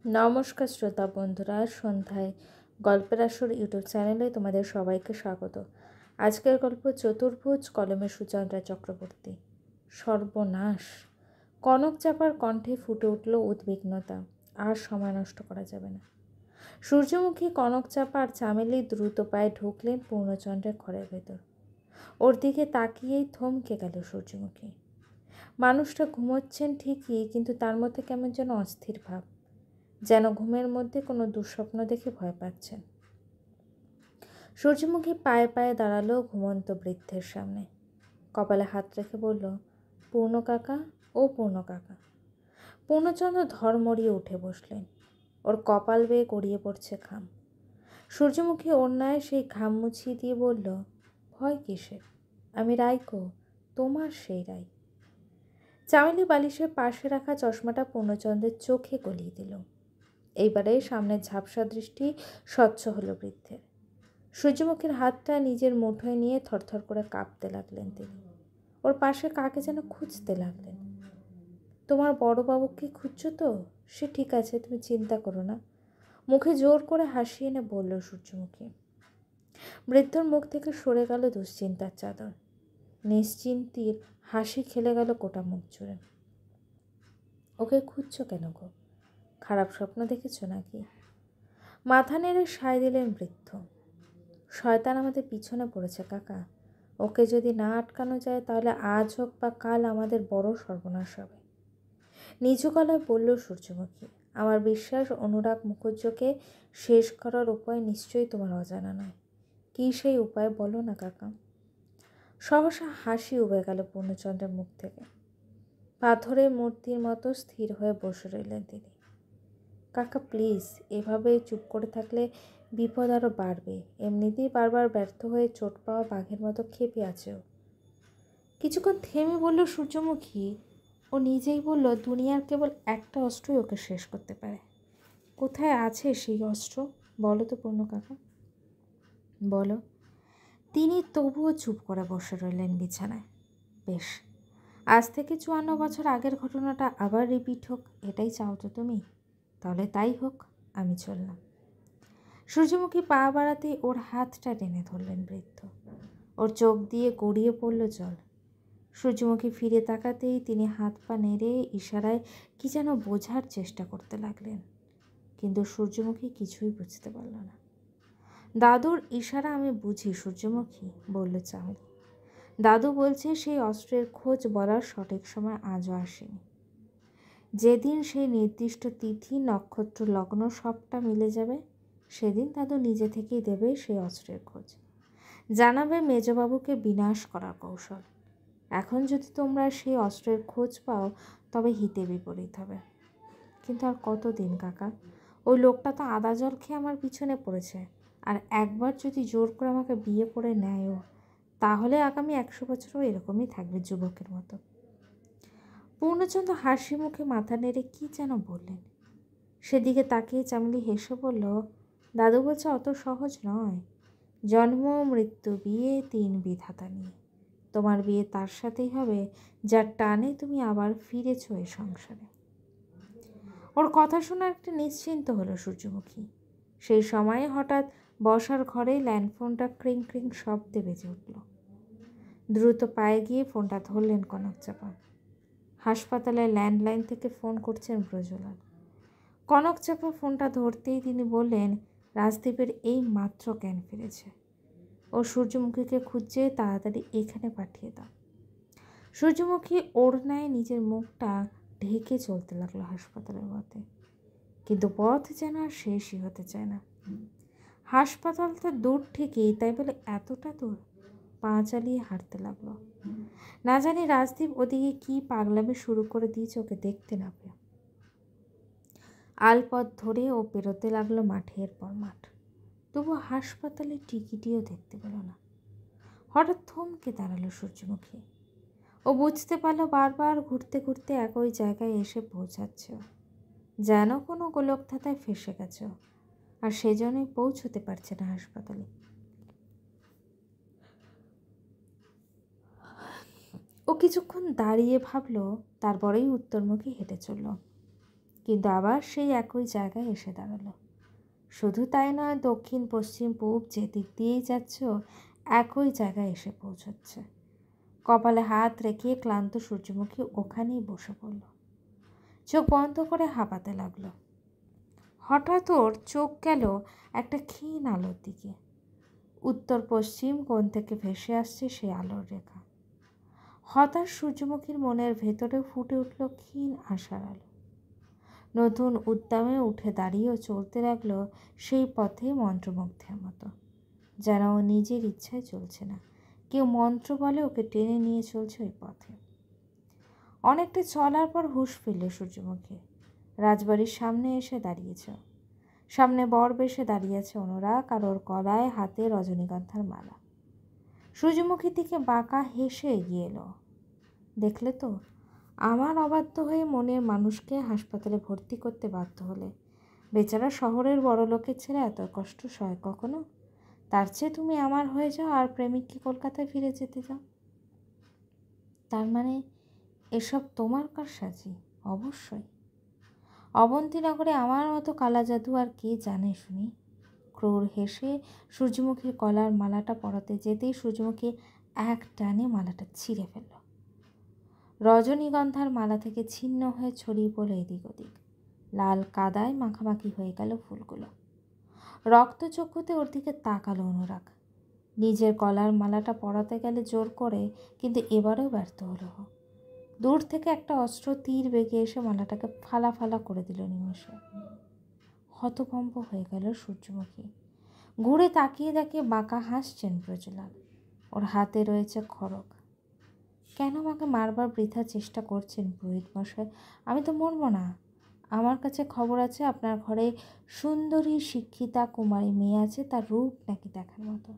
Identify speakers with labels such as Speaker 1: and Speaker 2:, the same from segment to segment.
Speaker 1: নমস্কার শ্রোতা বন্ধুরা, সন্ধ্যায় গল্পের আসর ইউটিউব চ্যানেলে তোমাদের সবাইকে স্বাগত। আজকের গল্প চতুর্ভুজ, কলমে সুচন্দ্রা চক্রবর্তী। সর্বনাশ! কনক চাপার কণ্ঠে ফুটে উঠল উদ্বিগ্নতা। আর সময় নষ্ট করা যাবে না। সূর্যমুখী, কনক চাপা আর চামেলি দ্রুত পায়ে ঢুকলেন পূর্ণচন্দ্রের ঘরের ভেতর। ওর দিকে তাকিয়েই থমকে গেল সূর্যমুখী। মানুষটা ঘুমোচ্ছেন ঠিকই, কিন্তু তার মধ্যে কেমন যেন অস্থির ভাব, যেন ঘুমের মধ্যে কোনো দুঃস্বপ্ন দেখে ভয় পাচ্ছেন। সূর্যমুখী পায়ে পায়ে দাঁড়ালো ঘুমন্ত বৃদ্ধের সামনে। কপালে হাত রেখে বলল, পূর্ণ কাকা, ও পূর্ণ কাকা। পূর্ণচন্দ্র ধড়মড়িয়ে উঠে বসলেন। ওর কপাল বেয়ে গড়িয়ে পড়ছে ঘাম। সূর্যমুখী অন্যায় সেই ঘাম মুছিয়ে দিয়ে বলল, ভয় কিসের? আমি রাইকো, তোমার সেই রাই। চামেলি বালিশের পাশে রাখা চশমাটা পূর্ণচন্দ্রের চোখে গলিয়ে দিল। এইবারে সামনের ঝাপসা দৃষ্টি স্বচ্ছ হলো বৃদ্ধের। সূর্যমুখীর হাতটা নিজের মুঠোয় নিয়ে থরথর করে কাঁপতে লাগলেন তিনি। ওর পাশে কাকে যেন খুঁজতে লাগলেন। তোমার বড়বাবুকে খুঁজছো তো? সে ঠিক আছে, তুমি চিন্তা করো না, মুখে জোর করে হাসি এনে বলল সূর্যমুখী। বৃদ্ধর মুখ থেকে সরে গেল দুশ্চিন্তার চাদর। নিশ্চিন্তির হাসি খেলে গেল গোটা মুখ জুড়ে। ওকে খুঁজছো কেন গো? খারাপ স্বপ্ন দেখেছো নাকি? মাথা নেড়ে সায় দিলেন বৃদ্ধ। শয়তান আমাদের পিছনে পড়েছে কাকা। ওকে যদি না আটকানো যায় তাহলে আজ হোক বা কাল আমাদের বড় সর্বনাশ হবে। নিচু গলায় বলল সূর্যমুখী। আমার বিশ্বাস অনুরাগ মুখুজ্জকে শেষ করার উপায় নিশ্চয়ই তোমার অজানা নয়। কী সেই উপায় বলো না কাকা। সহসা হাসি উবে গেল পূর্ণচন্দ্রের মুখ থেকে। পাথরের মূর্তির মতো স্থির হয়ে বসে রইলেন তিনি। কাকা প্লিজ, এভাবে চুপ করে থাকলে বিপদ আরও বাড়বে। এমনিতেই বারবার ব্যর্থ হয়ে চোট পাওয়া বাঘের মতো ক্ষেপে আছে ও। কিছুক্ষণ থেমে বলল সূর্যমুখী। ও নিজেই বলল, দুনিয়ার কেবল একটা অস্ত্রই ওকে শেষ করতে পারে। কোথায় আছে সেই অস্ত্র বলো তো পূর্ণ কাকা, বলো। তিনি তবুও চুপ করে বসে রইলেন বিছানায়। বেশ, আজ থেকে ৫৪ বছর আগের ঘটনাটা আবার রিপিট হোক, এটাই চাও তো তুমি? তাহলে তাই হোক, আমি চললাম। সূর্যমুখী পা বাড়াতেই ওর হাতটা টেনে ধরলেন বৃদ্ধ। ওর চোখ দিয়ে গড়িয়ে পড়ল জল। সূর্যমুখী ফিরে তাকাতেই তিনি হাত পা নেড়ে ইশারায় কি যেন বোঝার চেষ্টা করতে লাগলেন, কিন্তু সূর্যমুখী কিছুই বুঝতে পারল না। দাদুর ইশারা আমি বুঝি সূর্যমুখী, বলল চামেলি। দাদু বলছে সেই অস্ত্রের খোঁজ বলার সঠিক সময় আজও আসেনি। যেদিন সেই নির্দিষ্ট তিথি, নক্ষত্র, লগ্ন সবটা মিলে যাবে, সেদিন দাদু নিজে থেকেই দেবে সেই অস্ত্রের খোঁজ, জানাবে মেজবাবুকে বিনাশ করার কৌশল। এখন যদি তোমরা সেই অস্ত্রের খোঁজ পাও তবে হিতে বিপরীত হবে। কিন্তু আর কতদিন কাকা? ওই লোকটা তো আদা জল খেয়ে আমার পিছনে পড়েছে, আর একবার যদি জোর করে আমাকে বিয়ে করে নেয়ও, তাহলে আগামী ১০০ বছরও এরকমই থাকবে যুবকের মতো। পূর্ণচন্দ্র হাসি মুখে মাথা নেড়ে কী যেন বললেন। সেদিকে তাকিয়ে চামেলি হেসে বলল, দাদু বলছে অত সহজ নয়। জন্ম, মৃত্যু, বিয়ে, ৩ বিধাতা নিয়ে। তোমার বিয়ে তার সাথেই হবে যার টানে তুমি আবার ফিরেছ এই সংসারে। ওর কথা শোনা একটা নিশ্চিন্ত হলো সূর্যমুখী। সেই সময়ে হঠাৎ বসার ঘরে ল্যান্ডফোনটা ক্রিং ক্রিং শব্দে বেজে উঠল। দ্রুত পায়ে গিয়ে ফোনটা ধরলেন কনক চাপা। হাসপাতালে ল্যান্ডলাইন থেকে ফোন করছেন ব্রজলাল। কনক চাপা ফোনটা ধরতেই তিনি বললেন, রাজদীপের এই মাত্র জ্ঞান ফিরেছে। ও সূর্যমুখীকে খুঁজছে, তাড়াতাড়ি এখানে পাঠিয়ে দাও। সূর্যমুখী ওড়নায় নিজের মুখটা ঢেকে চলতে লাগলো হাসপাতালের পথে, কিন্তু পথ যেন আর শেষই হতে চায় না। হাসপাতালটা দূর থেকেই, তাই বলে এতটা দূর? পা চালিয়ে হাঁটতে লাগলো। না জানি রাজদীপ ওদিকে কি পাগলামি শুরু করে দিয়েছে ওকে দেখতে না পেয়ে। আলপথ ধরে ও পেরোতে লাগলো মাঠের পর মাঠ। তবু হাসপাতালের টিকিটিও দেখতে পেল না। হঠাৎ থমকে দাঁড়ালো সূর্যমুখী। ও বুঝতে পারলো বারবার ঘুরতে ঘুরতে একই জায়গায় এসে পৌঁছাচ্ছে, যেন কোনো গোলকধাঁধায় ফেসে গেছে, আর সেজন্যই পৌঁছতে পারছে না হাসপাতালে। ও কিছুক্ষণ দাঁড়িয়ে ভাবলো, তারপরেই উত্তরমুখী হেঁটে চলল। কিন্তু আবার সেই একই জায়গায় এসে দাঁড়ালো। শুধু তাই নয়, দক্ষিণ পশ্চিম পূব যে দিক দিয়েই যাচ্ছ একই জায়গায় এসে পৌঁছচ্ছে। কপালে হাত রেখে ক্লান্ত সূর্যমুখী ওখানেই বসে পড়ল। চোখ বন্ধ করে হাঁপাতে লাগলো। হঠাৎ ওর চোখ গেল একটা ক্ষীণ আলোর দিকে। উত্তর পশ্চিম কোণ থেকে ভেসে আসছে সেই আলোর রেখা। হতাশ সূর্যমুখীর মনের ভেতরে ফুটে উঠল ক্ষীণ আশার আলো। নতুন উদ্যমে উঠে দাঁড়িয়েও চলতে লাগলো সেই পথে মন্ত্রমুগ্ধের মতো। যেন ও নিজের ইচ্ছায় চলছে না, কেউ মন্ত্র বলে ওকে টেনে নিয়ে চলছে ওই পথে। অনেকটা চলার পর হুঁশ ফিরল সূর্যমুখী। রাজবাড়ির সামনে এসে দাঁড়িয়েছে। সামনে বর বেশে দাঁড়িয়েছে অনুরাগ, আর ওর গলায় হাতে রজনীগন্ধার মালা। সূর্যমুখীর দিকে বাঁকা হেসে এগিয়ে এলো। দেখলে তো, আমার অবাধ্য হয়ে মনের মানুষকে হাসপাতালে ভর্তি করতে বাধ্য হলে। বেচারা শহরের বড় লোকের ছেলে এত কষ্ট সয় কখনো? তার চেয়ে তুমি আমার হয়ে যাও আর প্রেমিককে কলকাতায় ফিরে যেতে যাও। তার মানে এসব তোমার কারসাজি? অবশ্যই। অবন্তীনগরে আমার মতো কালা জাদু আর কে জানে শুনি? ক্রোড় হেসে সূর্যমুখীর গলার মালাটা পরাতে যেতেই সূর্যমুখী এক টানে মালাটা ছিঁড়ে ফেলল। রজনীগন্ধার মালা থেকে ছিন্ন হয়ে ছড়িয়ে পড়ল এদিক ওদিক। লাল কাদায় মাখামাখি হয়ে গেল ফুলগুলো। রক্তচক্ষুতে ওর দিকে তাকালো অনুরাগ। নিজের গলার মালাটা পরাতে গেলে জোর করে, কিন্তু এবারেও ব্যর্থ হলো। দূর থেকে একটা অস্ত্র তীর বেগে এসে মালাটাকে ফালা ফালা করে দিল নিমেষে। হতভম্ব হয়ে গেল সূর্যমুখী। ঘুরে তাকিয়ে দেখে বাঁকা হাসছেন ব্রজলাল। ওর হাতে রয়েছে খড়গ। কেন আমাকে মারবার বৃথা চেষ্টা করছেন পুরোহিত মশাই? আমি তো মরব না। আমার কাছে খবর আছে আপনার ঘরে সুন্দরী শিক্ষিতা কুমারী মেয়ে আছে, তার রূপ নাকি দেখার মতো।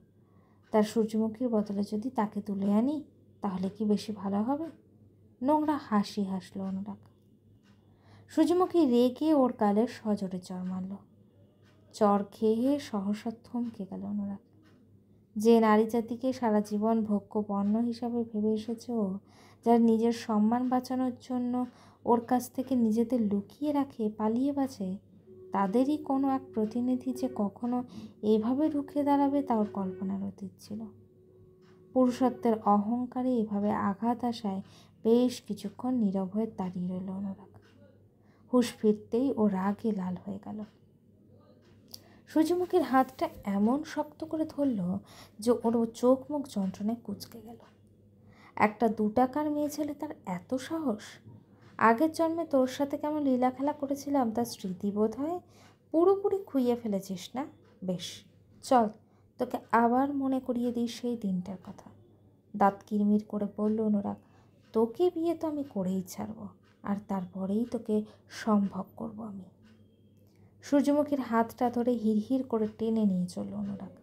Speaker 1: তার সূর্যমুখীর বদলে যদি তাকে তুলে আনি তাহলে কি বেশি ভালো হবে? নোংরা হাসি হাসল অনুরাগ। সূর্যমুখী রেগে ওর গালে সজোরে চড় মারল। চড় খেয়ে সহসা থমকে গেল অনুরাগ। যে নারী জাতিকে সারা জীবন ভোগ্য পণ্য হিসাবে ভেবে এসেছে ও, যার নিজের সম্মান বাঁচানোর জন্য ওর কাছ থেকে নিজেদের লুকিয়ে রাখে, পালিয়ে বাঁচে, তাদেরই কোনো এক প্রতিনিধি যে কখনো এভাবে রুখে দাঁড়াবে তা ওর কল্পনার অতীত ছিল। পুরুষত্বের অহংকারে এভাবে আঘাত আসায় বেশ কিছুক্ষণ নীরব হয়ে দাঁড়িয়ে রইল অনুরাগ। হুঁশ ফিরতেই ও রাগে লাল হয়ে গেল। সূর্যমুখীর হাতটা এমন শক্ত করে ধরল যে ওর চোখ মুখ যন্ত্রণায় কুঁচকে গেল। একটা 2 টাকার মেয়ে ছেলে, তার এত সাহস! আগের জন্মে তোর সাথে কেমন লীলা খেলা করেছিলাম তার স্মৃতি বোধ হয় পুরোপুরি খুইয়ে ফেলেছিস না? বেশ, চল তোকে আবার মনে করিয়ে দিই সেই দিনটার কথা। দাঁত কিরমির করে বলল অনুরাগ। তোকে বিয়ে তো আমি করেই ছাড়বো, আর তারপরেই তোকে সম্ভব করব আমি। সূর্যমুখীর হাতটা ধরে হিড়হিড় করে টেনে নিয়ে চলল অনুরাগ।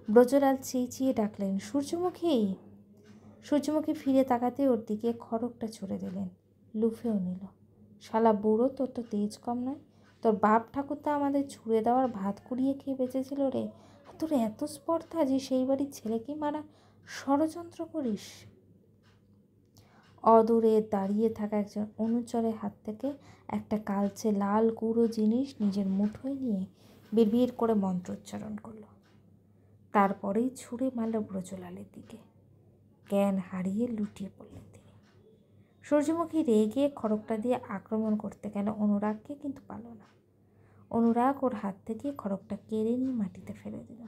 Speaker 1: ব্রজলাল চেঁচিয়ে ডাকলেন, সূর্যমুখী! সূর্যমুখী ফিরে তাকাতে ওর দিকে খড়গটা ছুঁড়ে দিলেন। লুফেও নিল। শালা বুড়ো, তোর তো তেজ কম নয়। তোর বাপ ঠাকুরদা আমাদের ছুঁড়ে দেওয়ার ভাত কুড়িয়ে খেয়ে বেঁচেছিল রে, আর তোর এত স্পর্ধা যে সেই বাড়ির ছেলেকে মারা ষড়যন্ত্র করিস। অদূরে দাঁড়িয়ে থাকা একজন অনুচরের হাত থেকে একটা কালচে লাল গুঁড়ো জিনিস নিজের মুঠোয় নিয়ে বিড়বিড় করে মন্ত্রোচ্চারণ করল। তারপরেই ছুঁড়ে মারল ব্রজলালের দিকে। জ্ঞান হারিয়ে লুটিয়ে পড়লেন তিনি। সূর্যমুখী রেগে খড়গটা দিয়ে আক্রমণ করতে গেল অনুরাগকে, কিন্তু পারল না। অনুরাগ ওর হাত থেকে খড়গটা কেড়ে নিয়ে মাটিতে ফেলে দিল।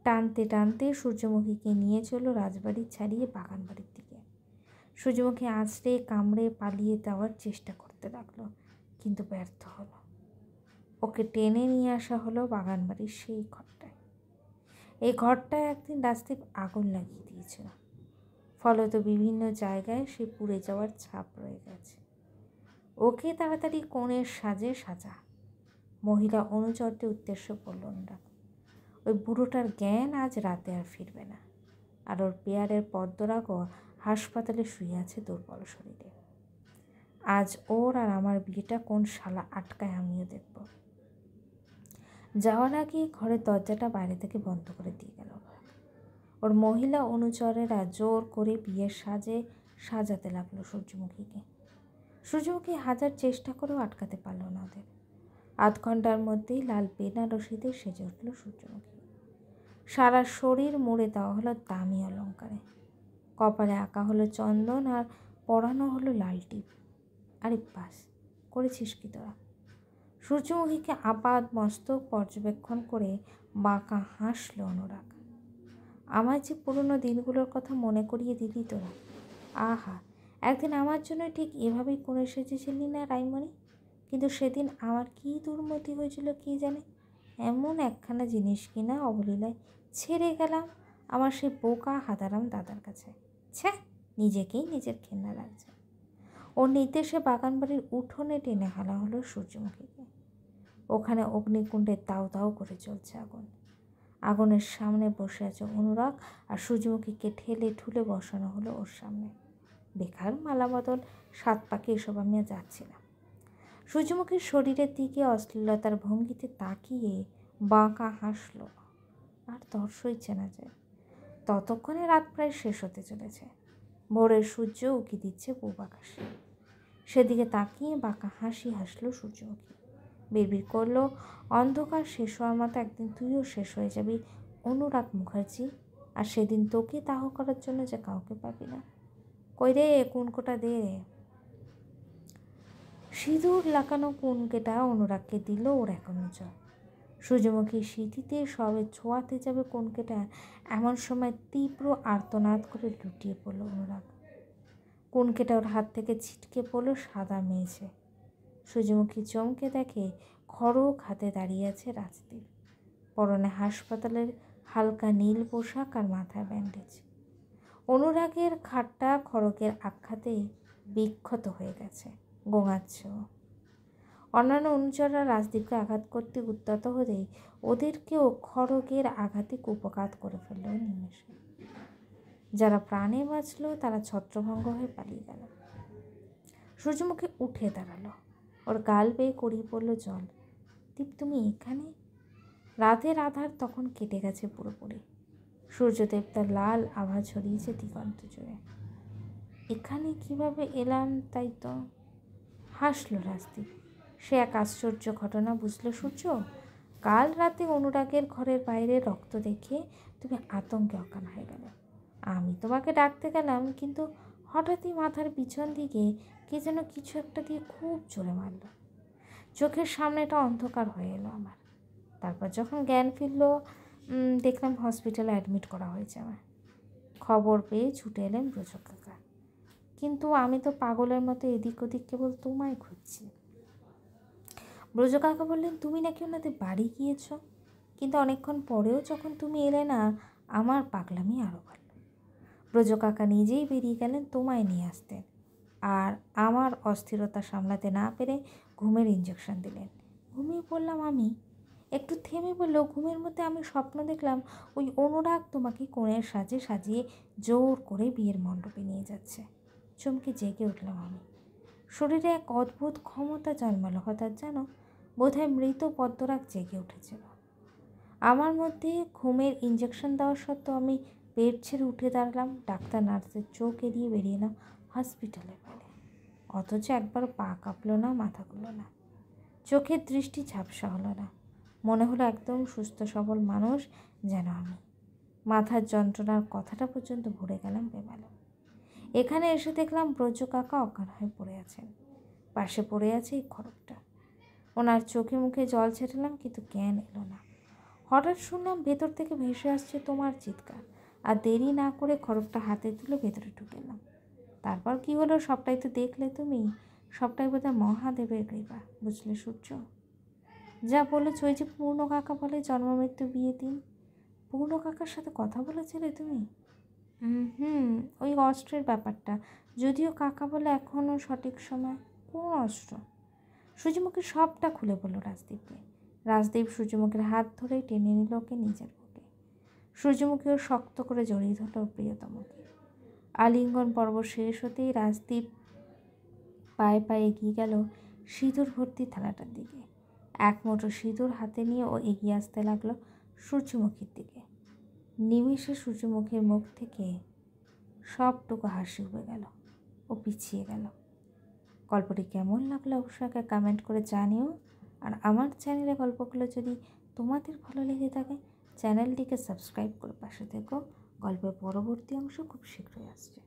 Speaker 1: টানতে টানতে সূর্যমুখীকে নিয়ে চলল রাজবাড়ি ছাড়িয়ে বাগান বাড়ির দিকে। সূর্যমুখী আঁচড়ে কামড়ে পালিয়ে যাওয়ার চেষ্টা করতে লাগলো, কিন্তু ব্যর্থ হলো। ওকে টেনে নিয়ে আসা হলো বাগান বাড়ির সেই ঘরটায়। এই ঘরটায় একদিন রাস্তায় আগুন লাগিয়ে দিয়েছিল, ফলত বিভিন্ন জায়গায় সে পুড়ে যাওয়ার ছাপ রয়ে গেছে। ওকে তাড়াতাড়ি কোণের সাজে সাজা। মহিলা অনুচরদের উদ্দেশ্য বলল অনুরাগ। ওই বুড়োটার জ্ঞান আজ রাতে আর ফিরবে না, আর ওর পেয়ারের পদ্মরাগও হাসপাতালে শুয়ে আছে দুর্বল শরীরে। আজ ওর আর আমার বিয়েটা কোন শালা আটকায় আমিও দেখব। যাওয়ার আগে ঘরের দরজাটা বাইরে থেকে বন্ধ করে দিয়ে গেল। ওর মহিলা অনুচরেরা জোর করে বিয়ের সাজে সাজাতে লাগলো সূর্যমুখীকে। সূর্যমুখী হাজার চেষ্টা করেও আটকাতে পারল না ওদের। আধ ঘন্টার মধ্যেই লাল বেনারসিতে সেজে উঠল সূর্যমুখী। সারা শরীর মুড়ে দেওয়া হলো দামি অলঙ্কারে, কপালে আঁকা হলো চন্দন আর পরানো হলো লাল টিপ। আরে বাস, করেছিস কি তোরা? সূর্যমুখীকে আপাদ মস্তক পর্যবেক্ষণ করে বাঁকা হাসল অনুরাগ। আমার যে পুরনো দিনগুলোর কথা মনে করিয়ে দিলি তোরা। আহা, একদিন আমার জন্য ঠিক এভাবেই কোণে সেজেছিলি না রাইমণি? কিন্তু সেদিন আমার কী দুর্মতি হয়েছিল কি জানে, এমন একখানা জিনিস কিনা অবলীলায় ছেড়ে গেলাম আমার সেই বোকা হাদারাম দাদার কাছে। ছ্যা, নিজেকেই নিজের ঘেন্না লাগছে। ওর নির্দেশে বাগানবাড়ির উঠোনে টেনে হালা হলো সূর্যমুখীকে। ওখানে অগ্নিকুণ্ডে দাউ দাউ করে চলছে আগুন। আগুনের সামনে বসে আছে অনুরাগ, আর সূর্যমুখীকে ঠেলে ঠুলে বসানো হলো ওর সামনে। বেকার মালাবদল, সাত পাকে এসব আমি আর যাচ্ছি না। সূর্যমুখীর শরীরের দিকে অশ্লীলতার ভঙ্গিতে তাকিয়ে বাঁকা হাসল। আর তর সইছে না যে। ততক্ষণে রাত প্রায় শেষ হতে চলেছে। ভোরের সূর্য উকি দিচ্ছে পূব আকাশে। সেদিকে তাকিয়ে বাঁকা হাসি হাসল সূর্যমুখী। বিড়বিড় করলো, অন্ধকার শেষ হওয়ার মতো একদিন তুইও শেষ হয়ে যাবি অনুরাগ মুখার্জি, আর সেদিন তোকে দাহ করার জন্য যে কাউকে পাবি না। কই রে, কুনকোটা দে। সিঁদুর লাগানো কুনকেটা অনুরাগকে দিল ওর এক অনুচর। সূর্যমুখীর সিঁথিতে সবে ছোঁয়াতে যাবে কুনকেটা, এমন সময় তীব্র আর্তনাদ করে লুটিয়ে পড়ল অনুরাগ। কুনকেটা ওর হাত থেকে ছিটকে পড়ল সাদা মেঝে। সূর্যমুখী চমকে দেখে খড়গ হাতে দাঁড়িয়ে আছে রাজদীপ। পরনে হাসপাতালের হালকা নীল পোশাক আর মাথায় ব্যান্ডেজ। অনুরাগের খাটটা খড়গের আঘাতে বিক্ষত হয়ে গেছে, গোঙাচ্ছে। অন্যান্য অনুচররা রাজদীপকে আঘাত করতে উদ্যত হলেই ওদেরকেও খড়গের আঘাতে কুপঘাত করে ফেলল নিমেষে। যারা প্রাণে বাঁচল তারা ছত্রভঙ্গ হয়ে পালিয়ে গেল। সূর্যমুখী উঠে দাঁড়ালো, ওর গাল বেয়ে গড়িয়ে পড়ল জল। দীপ, তুমি এখানে? রাতের আধার তখন কেটে গেছে পুরোপুরি। সূর্যদেব তার লাল আভা ছড়িয়েছে দিগন্ত জুড়ে। এখানে কিভাবে এলাম তাই তো? হাসল রাজদীপ। সে এক আশ্চর্য ঘটনা বুঝল সূর্য। কাল রাতে অনুরাগের ঘরের বাইরে রক্ত দেখে তুমি আতঙ্কে অজ্ঞান হয়ে গেলে। আমি তোমাকে ডাকতে গেলাম, কিন্তু হঠাৎই মাথার পিছন দিকে কে যেন কিছু একটা দিয়ে খুব জোরে মারল। চোখের সামনেটা অন্ধকার হয়ে এলো আমার। তারপর যখন জ্ঞান ফিরল, দেখলাম হসপিটালে অ্যাডমিট করা হয়েছে আমার। খবর পেয়ে ছুটে এলেন ব্রজ কাকা। কিন্তু আমি তো পাগলের মতো এদিক ওদিক কেবল তোমায় খুঁজছি। ব্রজ কাকা বললেন, তুমি নাকি ওনাদের বাড়ি গিয়েছ, কিন্তু অনেকক্ষণ পরেও যখন তুমি এলে না, আমার পাগলামি আরও ভালো। ব্রজ কাকা নিজেই বেরিয়ে গেলেন তোমায় নিয়ে আসতেন, আর আমার অস্থিরতা সামলাতে না পেরে ঘুমের ইঞ্জেকশন দিলেন। ঘুমিয়ে পড়লাম আমি। একটু থেমে বলল, ঘুমের মধ্যে আমি স্বপ্ন দেখলাম ওই অনুরাগ তোমাকে কোণের সাজে সাজিয়ে জোর করে বিয়ের মণ্ডপে নিয়ে যাচ্ছে। চমকে জেগে উঠলাম আমি। শরীরে এক অদ্ভুত ক্ষমতা জন্মালো হঠাৎ, জানো, বোধহয় মৃত পদ্মরাগ জেগে উঠেছিল আমার মধ্যে। ঘুমের ইঞ্জেকশন দেওয়া সত্ত্বেও আমি বেড ছেড়ে উঠে দাঁড়ালাম। ডাক্তার নার্সের চোখ এড়িয়ে বেরিয়ে এলাম হসপিটালের বাইরে। অথচ একবার পা কাঁপলো না, মাথা খুলল না, চোখের দৃষ্টি ঝাপসা হলো না। মনে হলো একদম সুস্থ সবল মানুষ যেন আমি। মাথার যন্ত্রণার কথাটা পর্যন্ত ভুলে গেলাম বেমালুম। এখানে এসে দেখলাম ব্রজ কাকা অজ্ঞান হয়ে পড়ে আছেন। পাশে পড়ে আছে এই খড়গটা। ওনার চোখে মুখে জল ছেটালাম, কিন্তু জ্ঞান এলো না। হঠাৎ শুনলাম ভেতর থেকে ভেসে আসছে তোমার চিৎকার, আর দেরি না করে খড়গটা হাতে তুলে ভেতরে ঢুকে এলাম। তারপর কি হলো সবটাই তো দেখলে তুমি। সবটাই বোধহয় মহাদেবের কৃপা, বুঝলে সূর্য? যা বলেছ, ওই যে পূর্ণ কাকা বলে জন্মমৃত্যু বিয়ে দিন, পূর্ণ কাকার সাথে কথা বলেছিলে তুমি? ওই অস্ত্রের ব্যাপারটা, যদিও কাকা বলে এখনও সঠিক সময়। কোন অস্ত্র? সূর্যমুখী সবটা খুলে বলল রাজদীপকে। রাজদীপ সূর্যমুখীর হাত ধরে টেনে নিল ওকে নিজের বুকে। সূর্যমুখীও শক্ত করে জড়িয়ে ধরল প্রিয়তমকে। আলিঙ্গন পর্ব শেষ হতেই রাজদীপ পায়ে পায়ে এগিয়ে গেল সিঁদুর ভর্তি থালাটার দিকে। এক মুঠো সিঁদুর হাতে নিয়ে ও এগিয়ে আসতে লাগলো সূর্যমুখীর দিকে। নিমেষে সূর্যমুখীর মুখ থেকে সবটুকু হাসি উবে গেল। ও পিছিয়ে গেল। গল্পটি কেমন লাগলো অবশ্যই কমেন্ট করে জানিও। আর আমার চ্যানেলে গল্পগুলো যদি তোমাদের ভালো লেগে থাকে চ্যানেলটিকে সাবস্ক্রাইব করে পাশে থেকো। গল্পের পরবর্তী অংশ খুব শীঘ্রই আসছে।